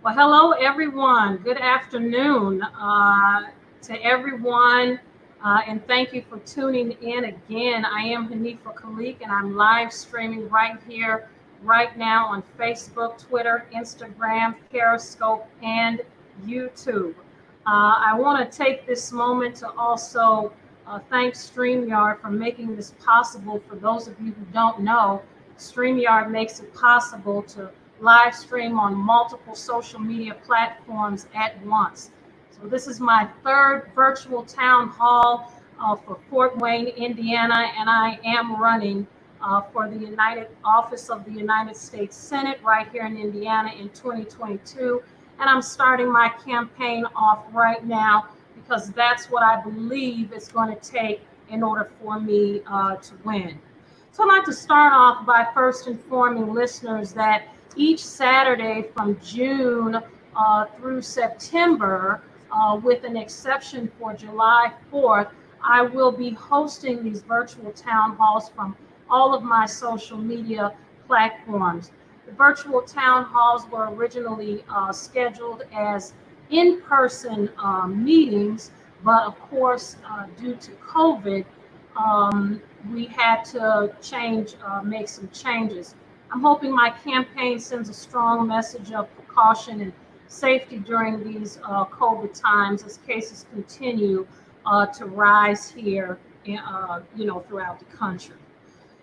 Well, hello, everyone. Good afternoon to everyone, and thank you for tuning in again. I am Haneefah Khaaliq, and I'm live streaming right here, right now on Facebook, Twitter, Instagram, Periscope, and YouTube. I want to take this moment to also thank StreamYard for making this possible. For those of you who don't know, StreamYard makes it possible to live stream on multiple social media platforms at once. So this is my third virtual town hall for Fort Wayne, Indiana, and I am running for the United Office of the United States Senate right here in Indiana in 2022. And I'm starting my campaign off right now because that's what I believe it's going to take in order for me to win. So I'd like to start off by first informing listeners that each Saturday from June through September, with an exception for July 4th, I will be hosting these virtual town halls from all of my social media platforms. The virtual town halls were originally scheduled as in-person meetings, but of course, due to COVID, we had to make some changes. I'm hoping my campaign sends a strong message of precaution and safety during these COVID times as cases continue to rise here, throughout the country.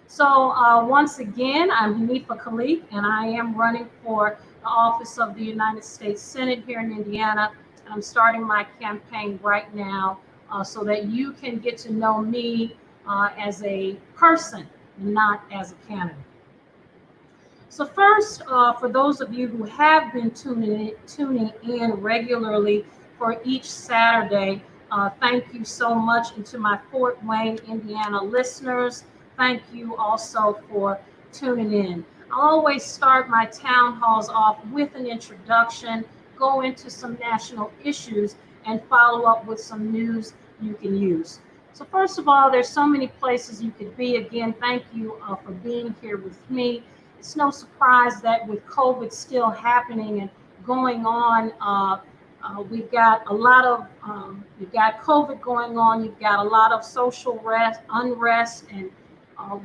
So once again, I'm Haneefah Khaaliq, and I am running for the office of the United States Senate here in Indiana. And I'm starting my campaign right now so that you can get to know me as a person, not as a candidate. So first, for those of you who have been tuning in regularly for each Saturday, thank you so much. And to my Fort Wayne, Indiana listeners, thank you also for tuning in. I always start my town halls off with an introduction, go into some national issues, and follow up with some news you can use. So first of all, there's so many places you could be. Again, thank you for being here with me. It's no surprise that with COVID still happening and going on, we've got a lot of, you've got COVID going on, you've got a lot of social unrest and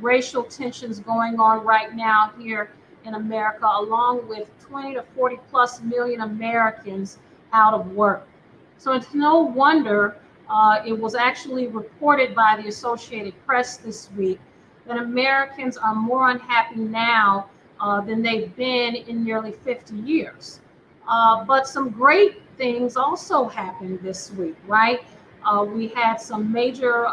racial tensions going on right now here in America, along with 20 to 40 plus million Americans out of work. So it's no wonder it was actually reported by the Associated Press this week that Americans are more unhappy now than they've been in nearly 50 years. But some great things also happened this week, right? We had some major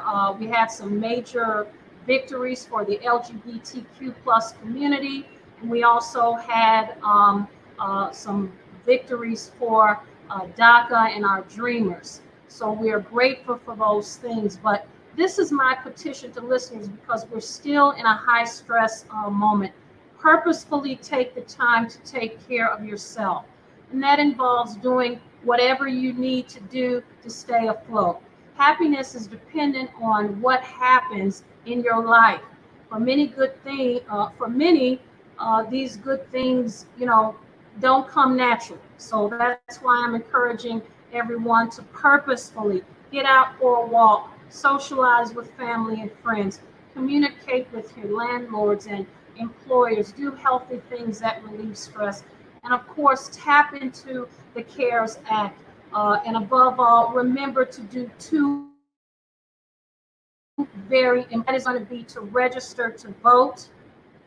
victories for the LGBTQ plus community, and we also had some victories for DACA and our dreamers. So we are grateful for those things. But this is my petition to listeners because we're still in a high stress moment. Purposefully take the time to take care of yourself. And that involves doing whatever you need to do to stay afloat. Happiness is dependent on what happens in your life. For many, these good things, don't come naturally. So that's why I'm encouraging everyone to purposefully get out for a walk, socialize with family and friends, communicate with your landlords and employers, do healthy things that relieve stress, and of course, tap into the CARES Act. And above all, remember to do two very important. That is going to be to register to vote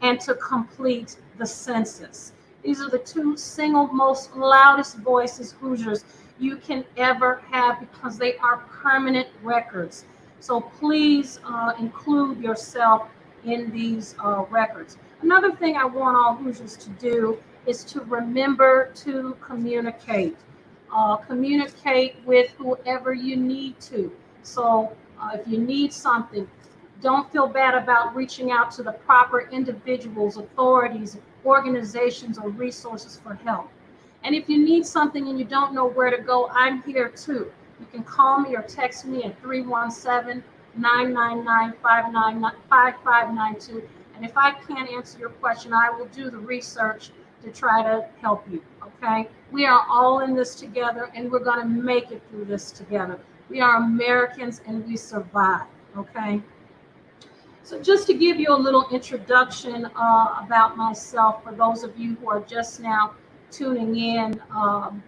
and to complete the census. These are the two single most loudest voices, Hoosiers, you can ever have because they are permanent records. So please include yourself in these records. Another thing I want all Hoosiers to do is to remember to communicate. Communicate with whoever you need to. So if you need something, don't feel bad about reaching out to the proper individuals, authorities, organizations, or resources for help. And if you need something and you don't know where to go, I'm here too. You can call me or text me at 317-999-5592. And if I can't answer your question, I will do the research to try to help you, okay? We are all in this together, and we're going to make it through this together. We are Americans, and we survive, okay? So just to give you a little introduction about myself, for those of you who are just now tuning in, um,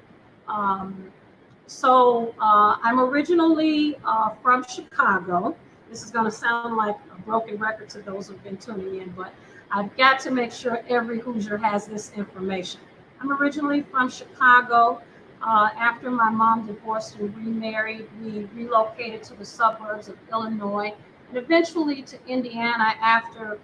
I'm originally from Chicago. This is going to sound like a broken record to those who've been tuning in, but I've got to make sure every Hoosier has this information. I'm originally from Chicago. After my mom divorced and remarried, we relocated to the suburbs of Illinois and eventually to Indiana after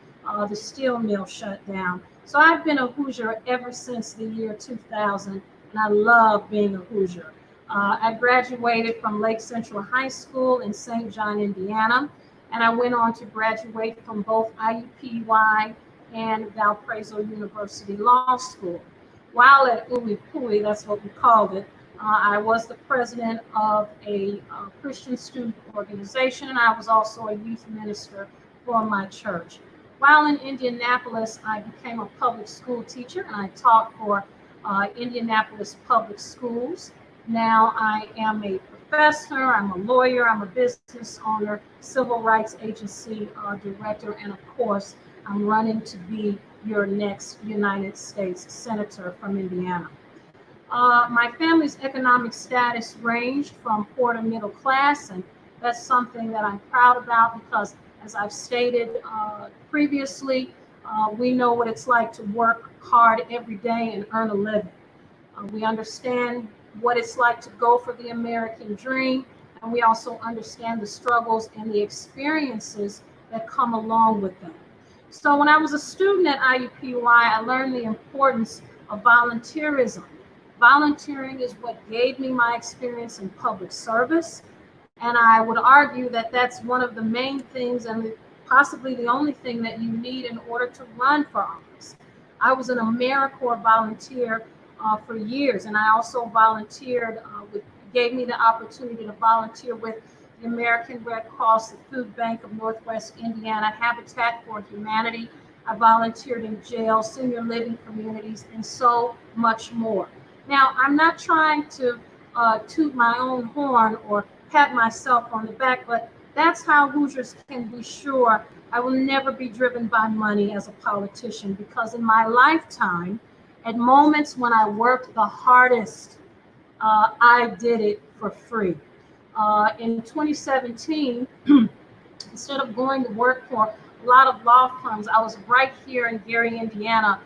the steel mill shut down. So I've been a Hoosier ever since the year 2000, and I love being a Hoosier. I graduated from Lake Central High School in St. John, Indiana, and I went on to graduate from both IUPUI and Valparaiso University Law School. While at UIPUI, that's what we called it, I was the president of a Christian student organization, and I was also a youth minister for my church. While in Indianapolis, I became a public school teacher, and I taught for Indianapolis Public Schools. Now I am a professor, I'm a lawyer, I'm a business owner, civil rights agency director, and of course, I'm running to be your next United States Senator from Indiana. My family's economic status ranged from poor to middle class, and that's something that I'm proud about because, as I've stated previously, we know what it's like to work hard every day and earn a living. We understand what it's like to go for the American dream, and we also understand the struggles and the experiences that come along with them. So when I was a student at IUPUI, I learned the importance of volunteerism. Volunteering is what gave me my experience in public service, and I would argue that that's one of the main things and possibly the only thing that you need in order to run for office. I was an AmeriCorps volunteer for years, and I also volunteered, gave me the opportunity to volunteer with the American Red Cross, the Food Bank of Northwest Indiana, Habitat for Humanity. I volunteered in jails, senior living communities, and so much more. Now, I'm not trying to toot my own horn or pat myself on the back, but that's how Hoosiers can be sure I will never be driven by money as a politician, because in my lifetime, at moments when I worked the hardest, I did it for free. In 2017, instead of going to work for a lot of law firms, I was right here in Gary, Indiana,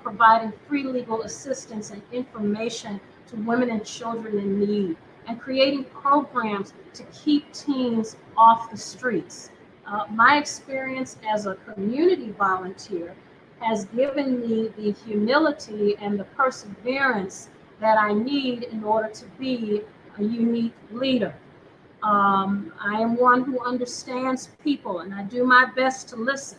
providing free legal assistance and information to women and children in need, and creating programs to keep teens off the streets. My experience as a community volunteer has given me the humility and the perseverance that I need in order to be a unique leader. I am one who understands people, and I do my best to listen.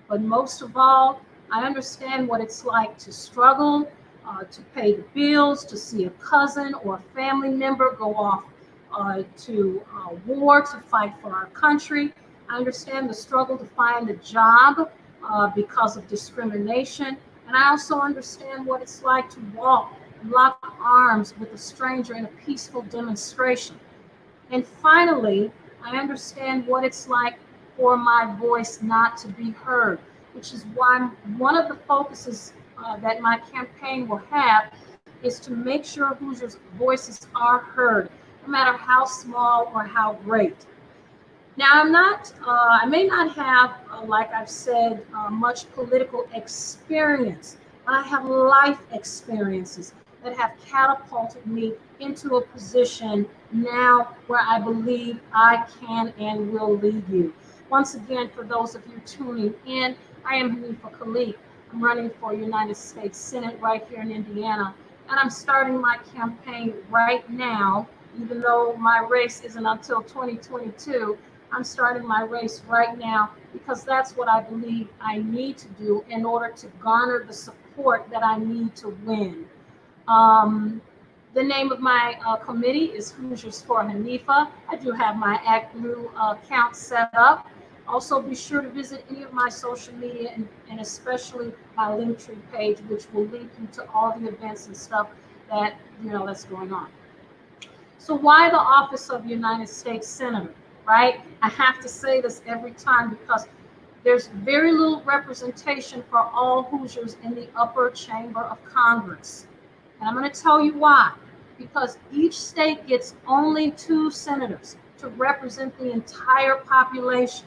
But most of all, I understand what it's like to struggle, to pay the bills, to see a cousin or a family member go off to war to fight for our country. I understand the struggle to find a job because of discrimination. And I also understand what it's like to walk and lock arms with a stranger in a peaceful demonstration. And finally, I understand what it's like for my voice not to be heard, which is why one of the focuses that my campaign will have is to make sure Hoosiers' voices are heard, no matter how small or how great. Now, I may not have, like I've said, much political experience, but I have life experiences that have catapulted me into a position now where I believe I can and will lead you. Once again, for those of you tuning in, I am Haneefah Khaaliq. I'm running for United States Senate right here in Indiana, and I'm starting my campaign right now, even though my race isn't until 2022. I'm starting my race right now because that's what I believe I need to do in order to garner the support that I need to win. The name of my committee is Hoosiers for Haneefah. I do have my Act Blue account set up. Also, be sure to visit any of my social media and especially my Linktree page, which will link you to all the events and stuff that that's going on. So why the office of United States Senator, right? I have to say this every time because there's very little representation for all Hoosiers in the upper chamber of Congress. And I'm going to tell you why. Because each state gets only 2 senators to represent the entire population.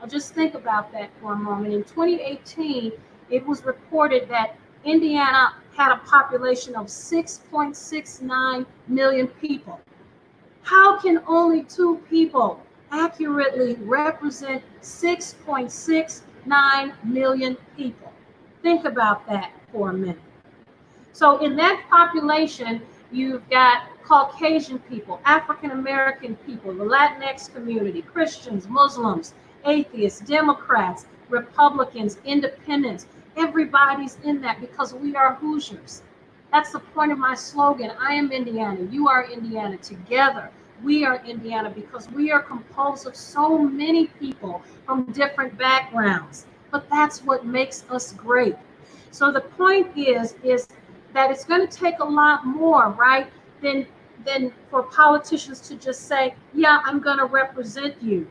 Now just think about that for a moment. In 2018, it was reported that Indiana had a population of 6.69 million people. How can only 2 people accurately represent 6.69 million people? Think about that for a minute. So in that population, you've got Caucasian people, African American people, the Latinx community, Christians, Muslims, atheists, Democrats, Republicans, independents. Everybody's in that because we are Hoosiers. That's the point of my slogan. I am Indiana. You are Indiana. Together, we are Indiana because we are composed of so many people from different backgrounds. But that's what makes us great. So the point is that it's going to take a lot more, right, than for politicians to just say, yeah, I'm going to represent you.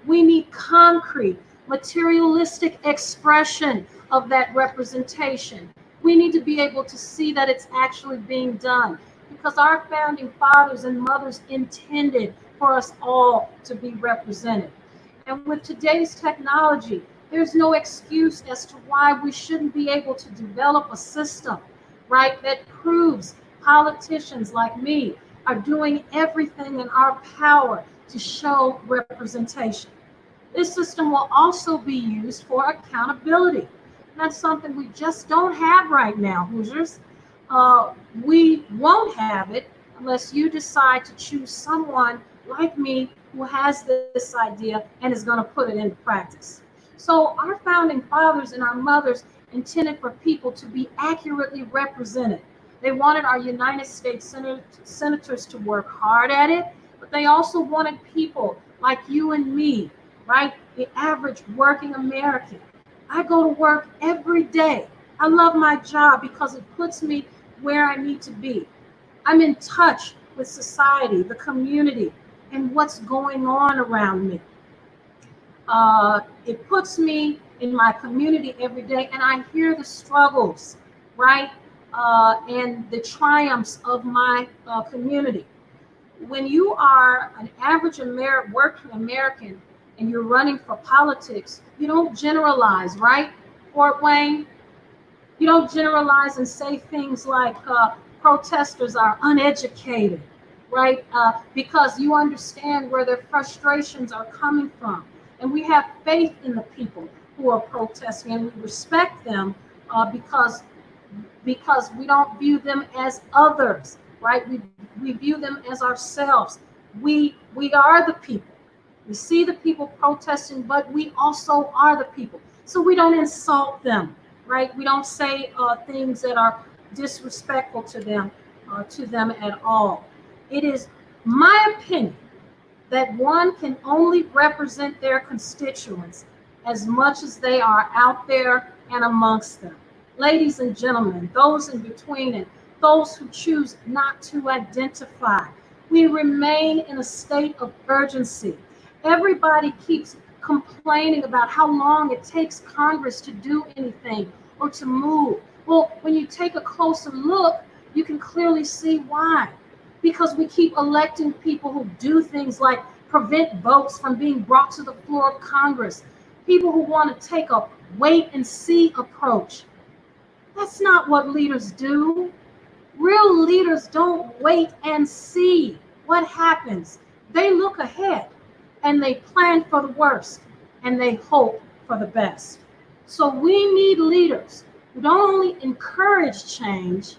We need concrete, materialistic expression of that representation. We need to be able to see that it's actually being done because our founding fathers and mothers intended for us all to be represented. And with today's technology, there's no excuse as to why we shouldn't be able to develop a system, right, that proves politicians like me are doing everything in our power to show representation. This system will also be used for accountability. That's something we just don't have right now, Hoosiers. We won't have it unless you decide to choose someone like me who has this idea and is going to put it into practice. So our founding fathers and our mothers intended for people to be accurately represented. They wanted our United States senators to work hard at it, but they also wanted people like you and me, right? The average working American. I go to work every day. I love my job because it puts me where I need to be. I'm in touch with society, the community, and what's going on around me. It puts me in my community every day, and I hear the struggles, right? And the triumphs of my community. When you are an average working American and you're running for politics, you don't generalize, right? Fort Wayne, you don't generalize and say things like protesters are uneducated, right? Because you understand where their frustrations are coming from. And we have faith in the people who are protesting, and we respect them because we don't view them as others, right? We view them as ourselves. We are the people. We see the people protesting, but we also are the people. So we don't insult them, right? We don't say things that are disrespectful to them at all. It is my opinion that one can only represent their constituents as much as they are out there and amongst them. Ladies and gentlemen, those in between and those who choose not to identify, we remain in a state of urgency. Everybody keeps complaining about how long it takes Congress to do anything or to move. Well, when you take a closer look, you can clearly see why. Because we keep electing people who do things like prevent votes from being brought to the floor of Congress, people who want to take a wait and see approach. That's not what leaders do. Real leaders don't wait and see what happens. They look ahead and they plan for the worst and they hope for the best. So we need leaders who don't only encourage change,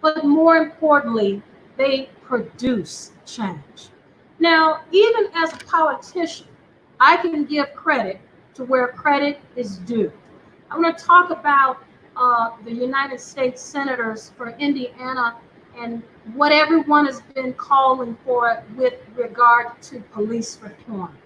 but more importantly, they produce change. Now, even as a politician, I can give credit to where credit is due. I'm going to talk about the United States senators for Indiana and what everyone has been calling for with regard to police reform.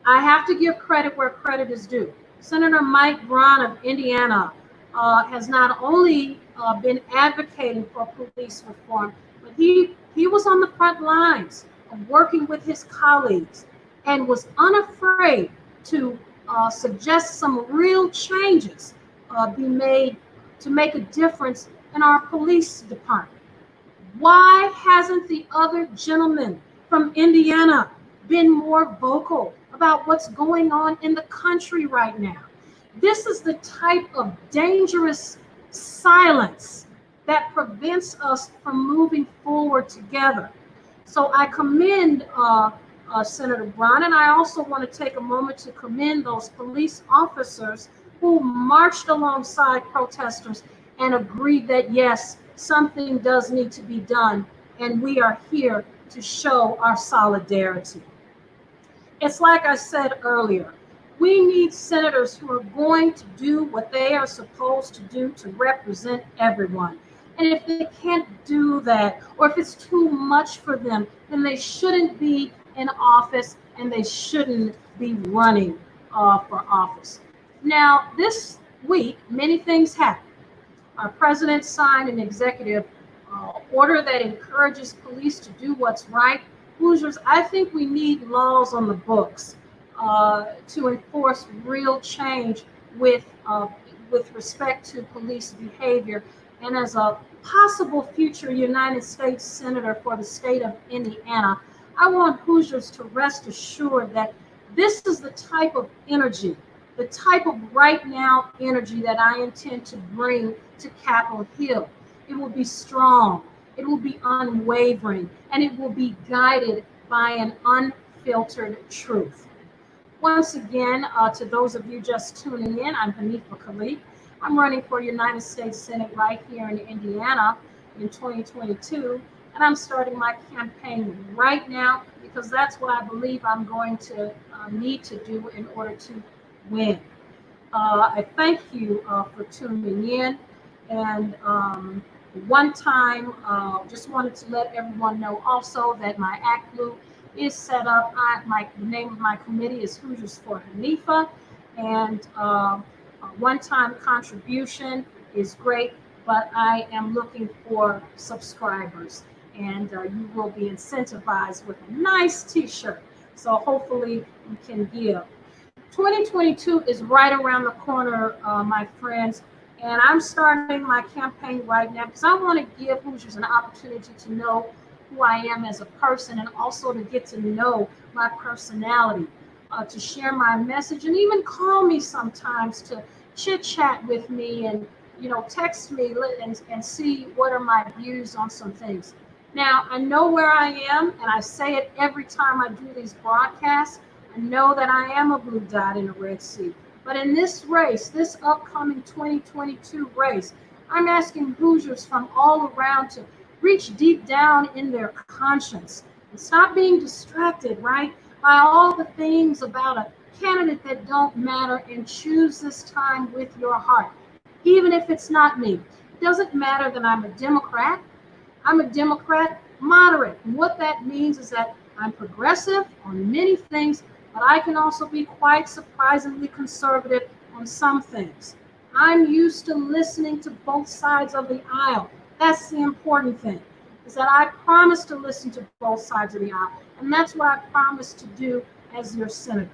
I have to give credit where credit is due. Senator Mike Braun of Indiana has not only been advocating for police reform, but he was on the front lines of working with his colleagues and was unafraid to suggest some real changes be made to make a difference in our police department. Why hasn't the other gentleman from Indiana been more vocal about what's going on in the country right now? This is the type of dangerous silence that prevents us from moving forward together. So I commend Senator Brown, and I also want to take a moment to commend those police officers who marched alongside protesters and agreed that yes, something does need to be done, and we are here to show our solidarity. It's like I said earlier, we need senators who are going to do what they are supposed to do to represent everyone. And if they can't do that, or if it's too much for them, then they shouldn't be in office and they shouldn't be running for office. Now, this week, many things happened. Our president signed an executive order that encourages police to do what's right. Hoosiers, I think we need laws on the books to enforce real change with respect to police behavior. And as a possible future United States Senator for the state of Indiana, I want Hoosiers to rest assured that this is the type of energy, the type of right now energy that I intend to bring to Capitol Hill. It will be strong, it will be unwavering, and it will be guided by an unfiltered truth. Once again, to those of you just tuning in, I'm Haneefah Khaaliq. I'm running for United States Senate right here in Indiana in 2022, and I'm starting my campaign right now because that's what I believe I'm going to need to do in order to win. I thank you for tuning in, and one time, just wanted to let everyone know also that my Act Blue is set up. The name of my committee is Hoosiers for Haneefah, and one-time contribution is great, but I am looking for subscribers, and you will be incentivized with a nice t-shirt. So hopefully you can give. 2022 is right around the corner, my friends, and I'm starting my campaign right now because I want to give Hoosiers an opportunity to know who I am as a person and also to get to know my personality, to share my message, and even call me sometimes to chit chat with me and text me and see what are my views on some things. Now, I know where I am, and I say it every time I do these broadcasts. I know that I am a blue dot in a red sea. But in this race, this upcoming 2022 race, I'm asking Hoosiers from all around to reach deep down in their conscience and stop being distracted, right, by all the things about a candidate that don't matter, and choose this time with your heart, even if it's not me. It doesn't matter that I'm a Democrat. I'm a Democrat moderate. And what that means is that I'm progressive on many things, but I can also be quite surprisingly conservative on some things. I'm used to listening to both sides of the aisle. That's the important thing, is that I promise to listen to both sides of the aisle, and that's what I promise to do as your senator.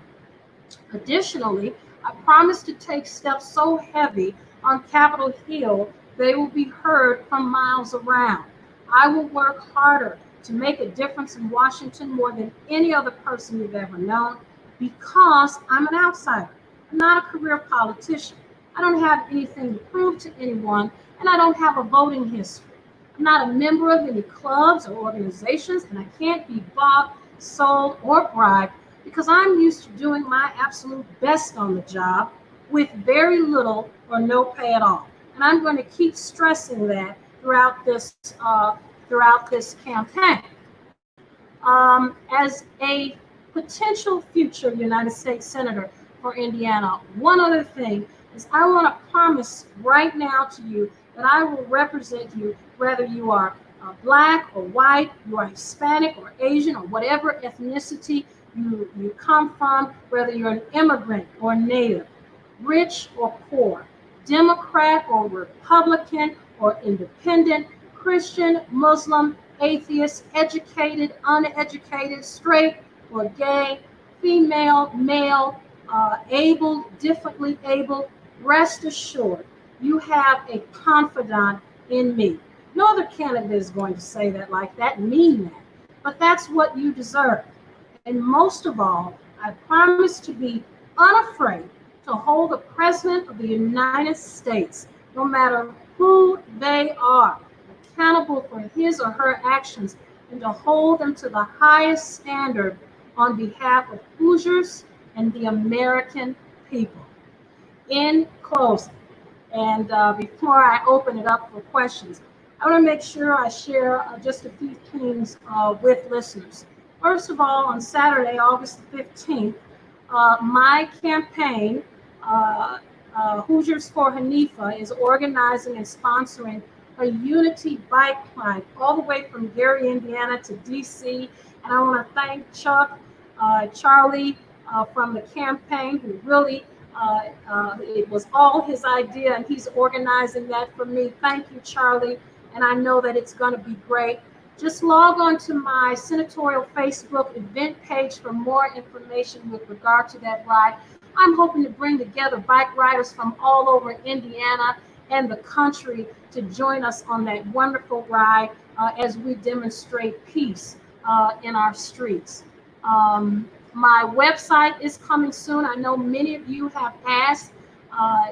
Additionally, I promise to take steps so heavy on Capitol Hill they will be heard from miles around. I will work harder to make a difference in Washington more than any other person you've ever known, because I'm an outsider. I'm not a career politician. I don't have anything to prove to anyone, and I don't have a voting history. I'm not a member of any clubs or organizations, and I can't be bought, sold, or bribed because I'm used to doing my absolute best on the job with very little or no pay at all. And I'm going to keep stressing that throughout this campaign. As a potential future United States Senator for Indiana, one other thing is I want to promise right now to you that I will represent you whether you are Black or white, you are Hispanic or Asian or whatever ethnicity you come from, whether you're an immigrant or native, rich or poor, Democrat or Republican or independent, Christian, Muslim, atheist, educated, uneducated, straight or gay, female, male, able, differently able, rest assured, you have a confidant in me. No other candidate is going to say that like that, mean that. But that's what you deserve. And most of all, I promise to be unafraid to hold the President of the United States, no matter who they are, accountable for his or her actions, and to hold them to the highest standard on behalf of Hoosiers and the American people. In closing, and before I open it up for questions, I want to make sure I share just a few things with listeners. First of all, on Saturday, August the 15th, my campaign, uh, Hoosiers for Haneefah, is organizing and sponsoring a unity bike ride all the way from Gary, Indiana to DC. And I want to thank Chuck, Charlie from the campaign, who really it was all his idea, and he's organizing that for me. Thank you, Charlie. And I know that it's going to be great. Just log on to my senatorial Facebook event page for more information with regard to that ride. I'm hoping to bring together bike riders from all over Indiana and the country to join us on that wonderful ride as we demonstrate peace in our streets. My website is coming soon. I know many of you have asked.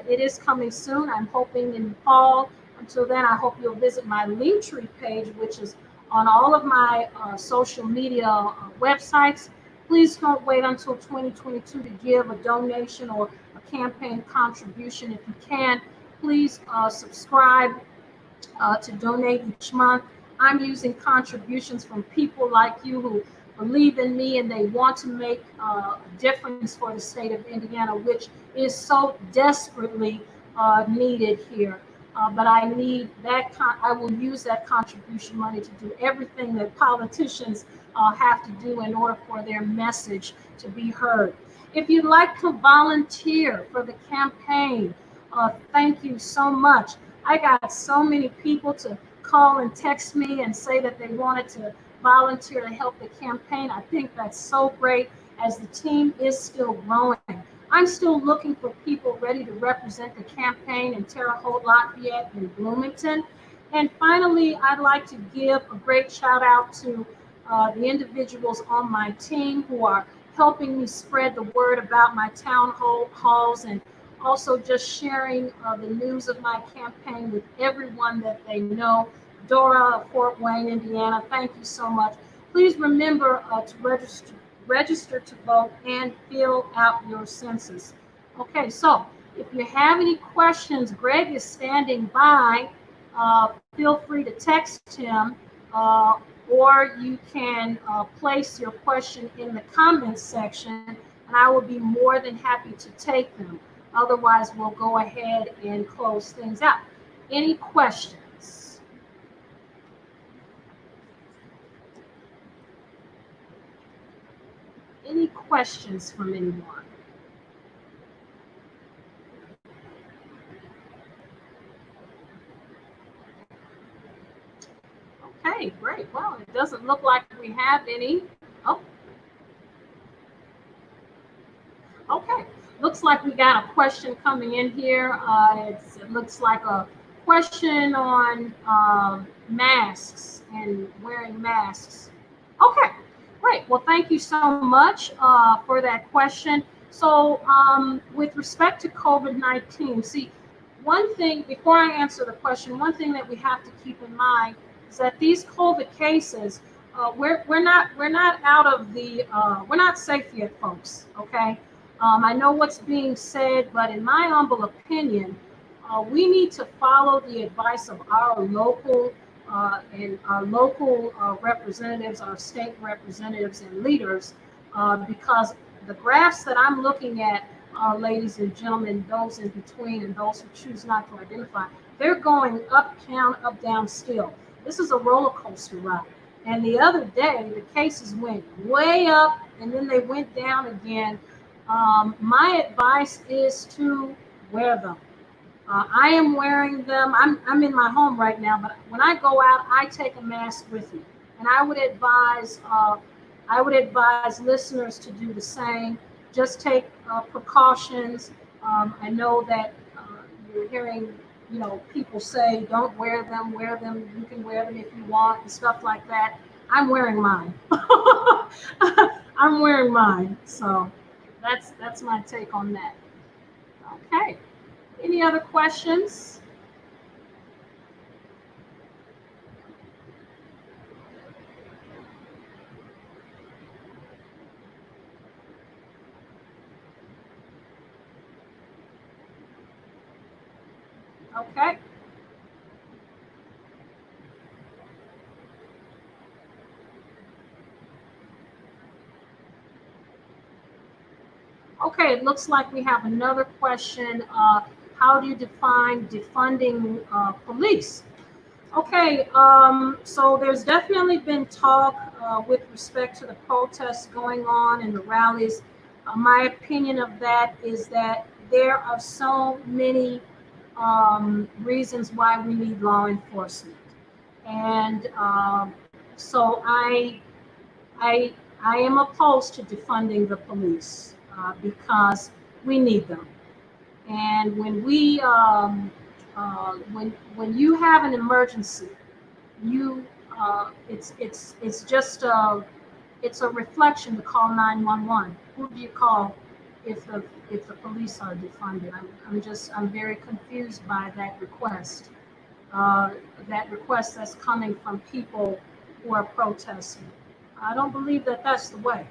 It is coming soon. I'm hoping in fall. Until then, I hope you'll visit my Linktree page, which is on all of my social media websites. Please don't wait until 2022 to give a donation or a campaign contribution. If you can, please subscribe to donate each month. I'm using contributions from people like you who believe in me and they want to make a difference for the state of Indiana, which is so desperately needed here. But I need that. I will use that contribution money to do everything that politicians have to do in order for their message to be heard. If you'd like to volunteer for the campaign, thank you so much. I got so many people to call and text me and say that they wanted to volunteer to help the campaign. I think that's so great as the team is still growing. I'm still looking for people ready to represent the campaign in Terre Haute, Lafayette, and Bloomington. And finally, I'd like to give a great shout out to the individuals on my team who are helping me spread the word about my town halls and also just sharing the news of my campaign with everyone that they know. Dora of Fort Wayne, Indiana, thank you so much. Please remember to register to vote and fill out your census. Okay, so if you have any questions, Greg is standing by. Feel free to text him or you can place your question in the comments section and I will be more than happy to take them. Otherwise, we'll go ahead and close things out. Any questions? Any questions from anyone? Okay, great. Well, it doesn't look like we have any. Oh, okay. Looks like we got a question coming in here. It looks like a question on masks and wearing masks. Okay, great. Well, thank you so much for that question. So, with respect to COVID-19, see, one thing, before I answer the question, one thing that we have to keep in mind is that these COVID cases, we're not out of the we're not safe yet, folks. Okay, I know what's being said, but in my humble opinion, we need to follow the advice of our local and our local representatives, our state representatives and leaders, because the graphs that I'm looking at, ladies and gentlemen, those in between and those who choose not to identify, they're going up, down still. This is a roller coaster ride. And the other day, the cases went way up and then they went down again. My advice is to wear them. I am wearing them. I'm in my home right now, but when I go out, I take a mask with me, and I would advise listeners to do the same. Just take precautions. I know that you're hearing, people say don't wear them. Wear them. You can wear them if you want and stuff like that. I'm wearing mine. I'm wearing mine. So that's my take on that. Okay. Any other questions? Okay. Okay, it looks like we have another question. How do you define defunding police? Okay, so there's definitely been talk with respect to the protests going on and the rallies. My opinion of that is that there are so many reasons why we need law enforcement, and so I I am opposed to defunding the police because we need them. And when you have an emergency, you it's a reflection to call 911. Who do you call if the police are defunded? I'm very confused by uh, that request that's coming from people who are protesting. I don't believe that that's the way.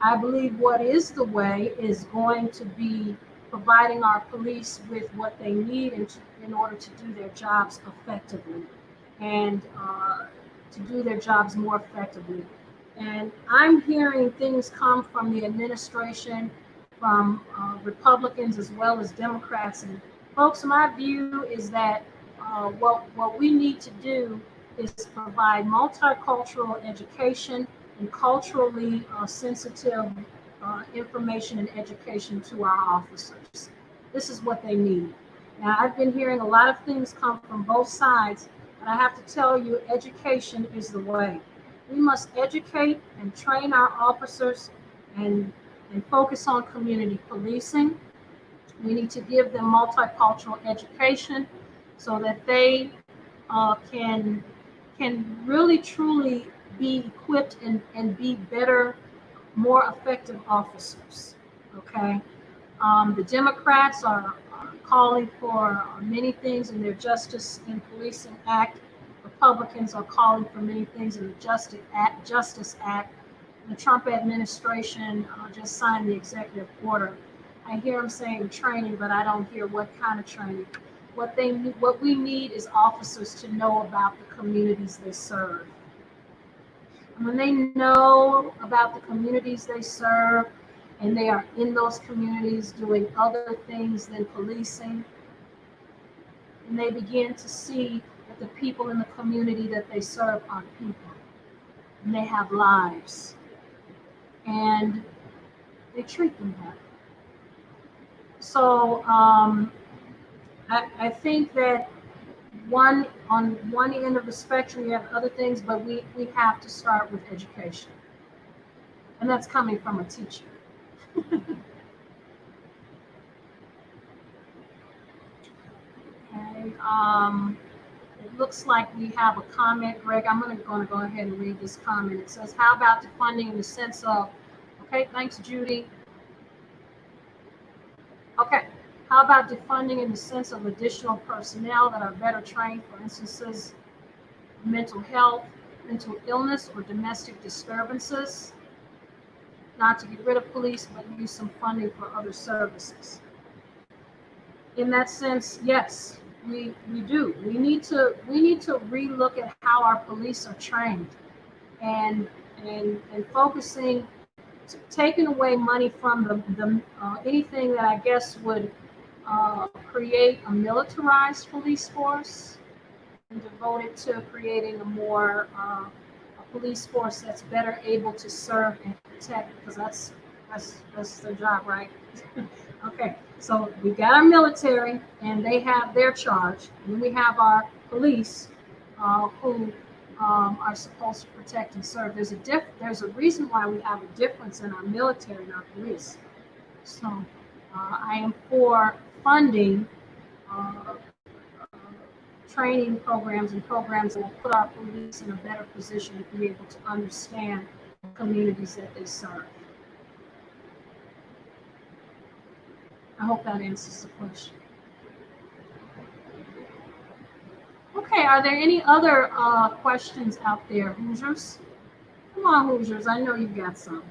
I believe what is the way is going to be providing our police with what they need in order to do their jobs effectively and to do their jobs more effectively. And I'm hearing things come from the administration, from Republicans as well as Democrats. And folks, my view is that what we need to do is provide multicultural education and culturally sensitive information and education to our officers. This is what they need. Now, I've been hearing a lot of things come from both sides, but I have to tell you, education is the way. We must educate and train our officers and, and focus on community policing. We need to give them multicultural education so that they can really truly be equipped and be better, more effective officers. Okay. The Democrats are calling for many things in their Justice and Policing Act. Republicans are calling for many things in the Justice Act. The Trump administration just signed the executive order. I hear them saying training, but I don't hear what kind of training. What we need is officers to know about the communities they serve. And when they know about the communities they serve, and they are in those communities doing other things than policing, and they begin to see that the people in the community that they serve are people, and they have lives, and they treat them better. So I think that on one end of the spectrum, you have other things, but we have to start with education, and that's coming from a teacher. Okay. It looks like we have a comment, Greg. I'm going to go ahead and read this comment. It says, "How about defunding in the sense of?" Okay, thanks, Judy. Okay. How about defunding in the sense of additional personnel that are better trained for instances of mental health, mental illness, or domestic disturbances? Not to get rid of police, but use some funding for other services. In that sense, yes, we do. We need to relook at how our police are trained and focusing, taking away money from the anything that I guess would create a militarized police force and devote it to creating a police force that's better able to serve and protect, because that's their job, right? Okay, so we got our military, and they have their charge, and we have our police, who are supposed to protect and serve. There's a reason why we have a difference in our military and our police. So I am for funding uh, training programs and programs that will put our police in a better position to be able to understand the communities that they serve. I hope that answers the question. Okay, are there any other questions out there, Hoosiers? Come on, Hoosiers, I know you got some.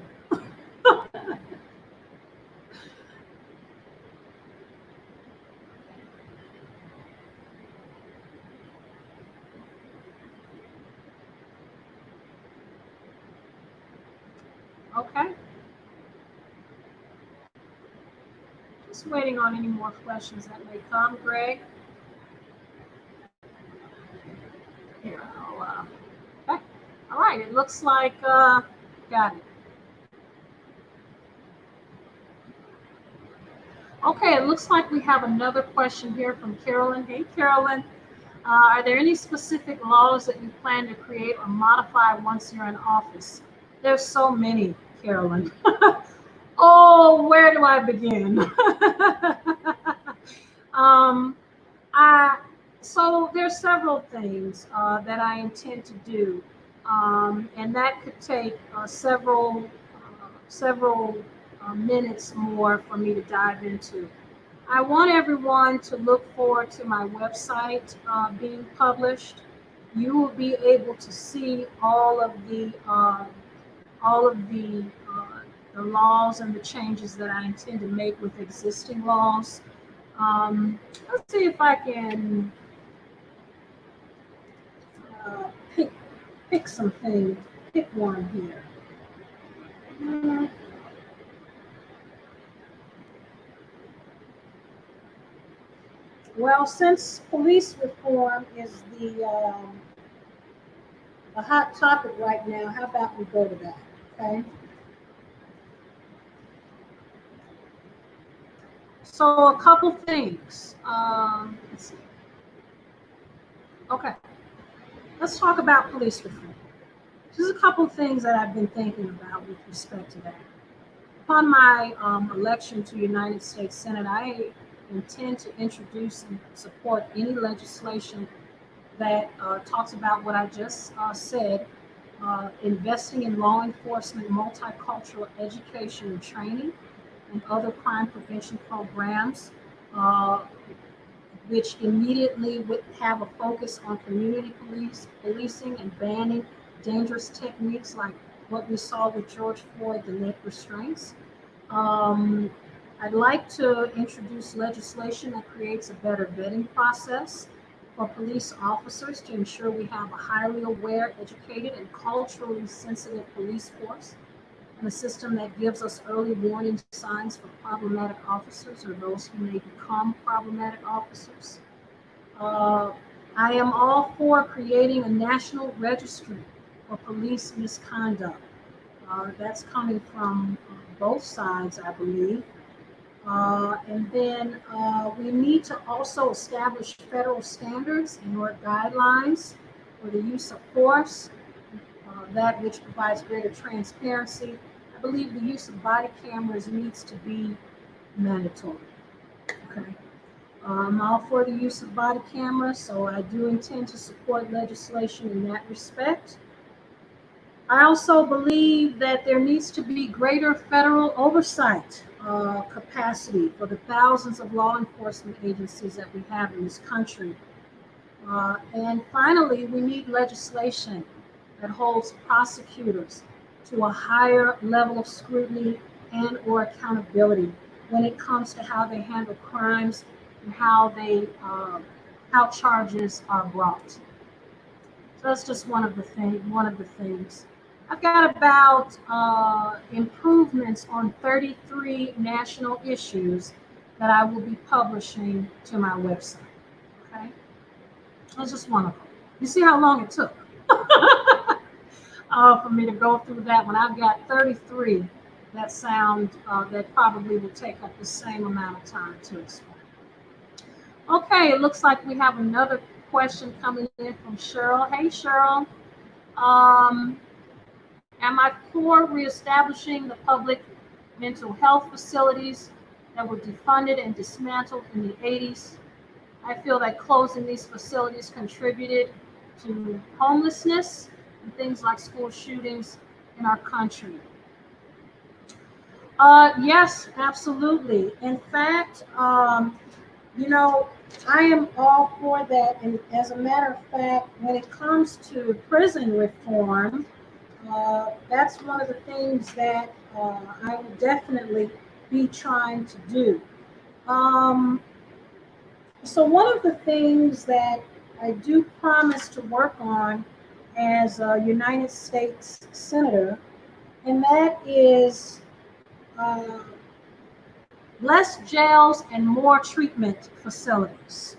Okay, just waiting on any more questions that may come, Greg. Here, okay. All right, it looks like, got it. Okay, it looks like we have another question here from Carolyn. Hey, Carolyn. Are there any specific laws that you plan to create or modify once you're in office? There's so many, Carolyn. Oh, where do I begin? um, I, so there's several things that I intend to do, and that could take several minutes more for me to dive into. I want everyone to look forward to my website being published. You will be able to see all of the laws and the changes that I intend to make with existing laws. Let's see if I can uh, pick pick something, pick one here. Mm, Well, since police reform is the hot topic right now, how about we go to that? Okay. So a couple things. Let's see. Okay, let's talk about police reform. There's a couple things that I've been thinking about with respect to that. Upon my election to United States Senate, I intend to introduce and support any legislation that talks about what I just said, investing in law enforcement, multicultural education and training, and other crime prevention programs, uh, which immediately would have a focus on community policing and banning dangerous techniques like what we saw with George Floyd, the neck restraints. Um, I'd like to introduce legislation that creates a better vetting process for police officers to ensure we have a highly aware, educated, and culturally sensitive police force, and a system that gives us early warning signs for problematic officers or those who may become problematic officers. Uh, I am all for creating a national registry for police misconduct. That's coming from both sides, I believe. And then we need to also establish federal standards and or guidelines for the use of force, that which provides greater transparency. I believe the use of body cameras needs to be mandatory. Okay. I'm all for the use of body cameras, so I do intend to support legislation in that respect. I also believe that there needs to be greater federal oversight capacity for the thousands of law enforcement agencies that we have in this country. And finally, we need legislation that holds prosecutors to a higher level of scrutiny and or accountability when it comes to how they handle crimes and how charges are brought. So that's just one of the things. I've got about improvements on 33 national issues that I will be publishing to my website. Okay, that's just one of them. You see how long it took. for me to go through that one. I've got 33 that sound that probably will take up the same amount of time to explain. Okay, it looks like we have another question coming in from Cheryl. Hey, Cheryl. Um, am I for reestablishing the public mental health facilities that were defunded and dismantled in the 80s? I feel that closing these facilities contributed to homelessness and things like school shootings in our country. Yes, absolutely. In fact, you know, I am all for that. And as a matter of fact, when it comes to prison reform, that's one of the things that I will definitely be trying to do. Um, so one of the things that I do promise to work on as a United States Senator, and that is uh, less jails and more treatment facilities.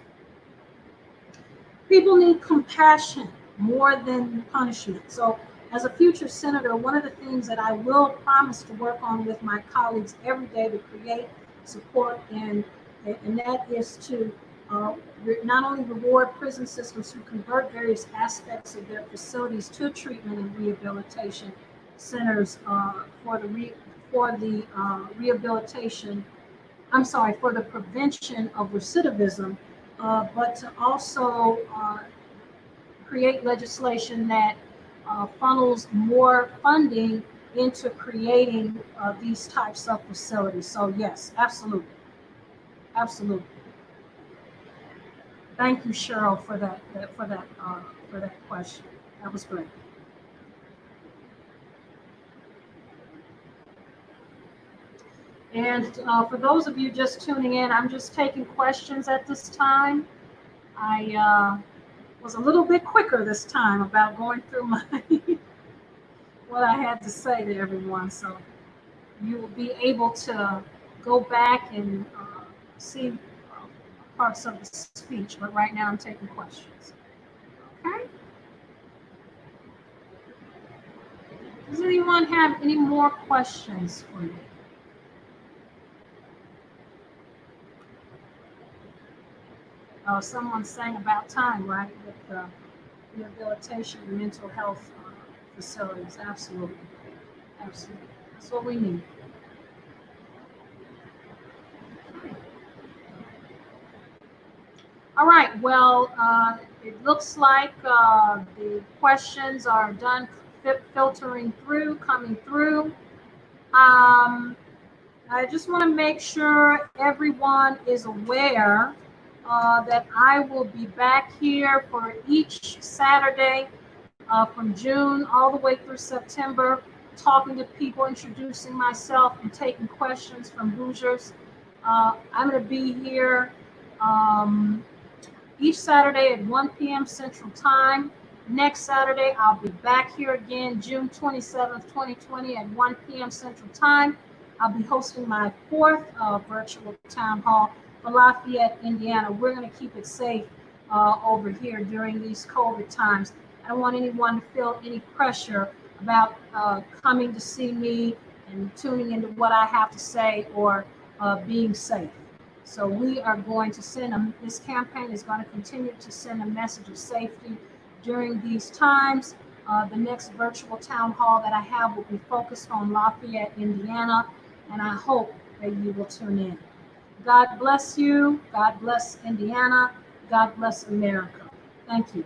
People need compassion more than punishment. So, as a future senator, one of the things that I will promise to work on with my colleagues every day to create support and that is to not only reward prison systems who convert various aspects of their facilities to treatment and rehabilitation centers for the rehabilitation. I'm sorry, for the prevention of recidivism, but to also create legislation that funnels more funding into creating these types of facilities. So yes, absolutely, absolutely. Thank you, Cheryl, for that question. That was great. And for those of you just tuning in, I'm just taking questions at this time. I was a little bit quicker this time about going through my what I had to say to everyone, so you will be able to go back and see parts of the speech. But right now, I'm taking questions. Okay. Does anyone have any more questions for me? Someone's saying about time, right? With the rehabilitation and mental health facilities. Absolutely. Absolutely. That's what we need. All right. Well, it looks like the questions are done filtering through, coming through. I just want to make sure everyone is aware that I will be back here for each Saturday from June all the way through September, talking to people, introducing myself, and taking questions from Hoosiers. I'm going to be here each Saturday at 1 p.m. Central Time. Next Saturday, I'll be back here again, June 27th, 2020 at 1 p.m. Central Time. I'll be hosting my fourth virtual town hall for Lafayette, Indiana. We're going to keep it safe over here during these COVID times. I don't want anyone to feel any pressure about coming to see me and tuning into what I have to say or being safe. So we are going to this campaign is going to continue to send a message of safety during these times. The next virtual town hall that I have will be focused on Lafayette, Indiana, and I hope that you will tune in. God bless you. God bless Indiana. God bless America. Thank you.